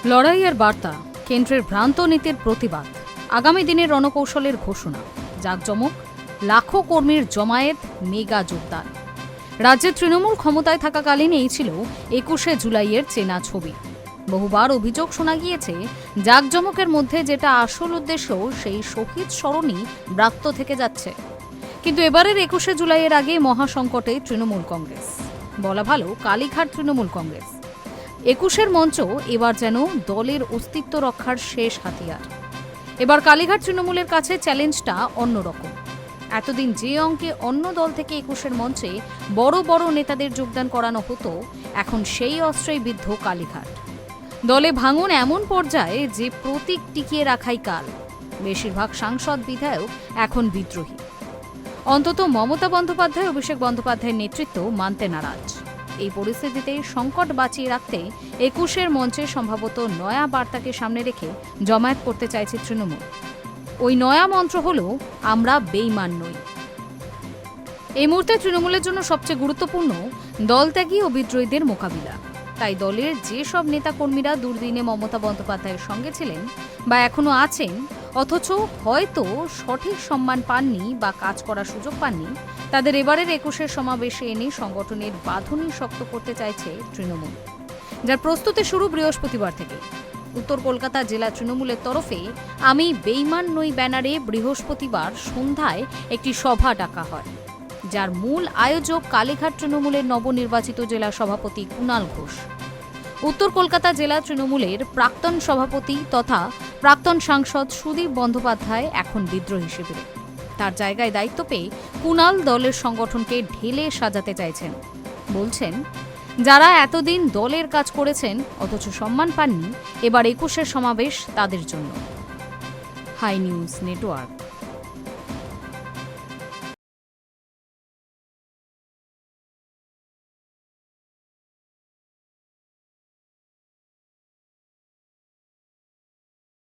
লড়াইয়ের বার্তা, কেন্দ্রের ভ্রান্ত নীতির প্রতিবাদ, আগামী দিনের রণকৌশলের ঘোষণা, জাঁকজমক, লাখো কর্মীর জমায়েত, মেগা যোগদান। রাজ্যে তৃণমূল ক্ষমতায় থাকাকালীন এই ছিল ২১শে জুলাইয়ের চেনা ছবি। বহুবার অভিযোগ শোনা গিয়েছে, জাঁকজমকের মধ্যে যেটা আসল উদ্দেশ্য সেই শহীদ স্মরণই ব্রাত্য থেকে যাচ্ছে। কিন্তু এবারের ২১শে জুলাইয়ের আগে মহাসংকটে তৃণমূল কংগ্রেস, বলা ভালো কালীঘাট তৃণমূল কংগ্রেস। ২১এর মঞ্চ এবার যেন দলের অস্তিত্ব রক্ষার শেষ হাতিয়ার। এবার কালীঘাট তৃণমূলের কাছে চ্যালেঞ্জটা অন্যরকম। এতদিন যে অঙ্কে অন্য দল থেকে ২১এর মঞ্চে বড় বড় নেতাদের যোগদান করানো হতো, এখন সেই অস্ত্রেই বিদ্ধ কালীঘাট। দলে ভাঙন এমন পর্যায়ে যে প্রতীক টিকিয়ে রাখাই কাল। বেশিরভাগ সাংসদ বিধায়ক এখন বিদ্রোহী। অন্তত মমতা বন্দ্যোপাধ্যায়, অভিষেক বন্দ্যোপাধ্যায়ের নেতৃত্ব মানতে নারাজ। এই পরিস্থিতিতে সংকট বাঁচিয়ে রাখতে ২১এর মঞ্চে সম্ভবত নয়া বার্তাকে সামনে রেখে জমায়েত করতে চাইছে তৃণমূল। ওই নয়া মন্ত্র হল, আমরা বেইমান নই। এই মুহূর্তে তৃণমূলের জন্য সবচেয়ে গুরুত্বপূর্ণ দলত্যাগী ও বিদ্রোহীদের মোকাবিলা। তাই দলের যেসব নেতাকর্মীরা দুর্দিনে মমতা বন্দ্যোপাধ্যায়ের সঙ্গে ছিলেন বা এখনো আছেন, অথচ হয়তো সঠিক সম্মান পাননি বা কাজ করার সুযোগ পাননি, তাদের এবারের ২১এর সমাবেশে এনে সংগঠনের বাঁধনি শক্ত করতে চাইছে তৃণমূল, যার প্রস্তুতি শুরু বৃহস্পতিবার থেকে। উত্তর কলকাতা জেলা তৃণমূলের তরফে আমি বেইমান নই ব্যানারে বৃহস্পতিবার সন্ধ্যায় একটি সভা ডাকা হয়, যার মূল আয়োজক কালীঘাট তৃণমূলের নবনির্বাচিত জেলা সভাপতি কুণাল ঘোষ। উত্তর কলকাতা জেলা তৃণমূলের প্রাক্তন সভাপতি তথা প্রাক্তন সাংসদ সুদীপ বন্দ্যোপাধ্যায় এখন বিদ্রোহী শিবিরে। তার জায়গায় দায়িত্ব পেয়ে কুণাল দলের সংগঠনকে ঢেলে সাজাতে চাইছেন। বলছেন, যারা এতদিন দলের কাজ করেছেন অথচ সম্মান পাননি, এবার ২১এর সমাবেশ তাদের জন্য। Hi news network.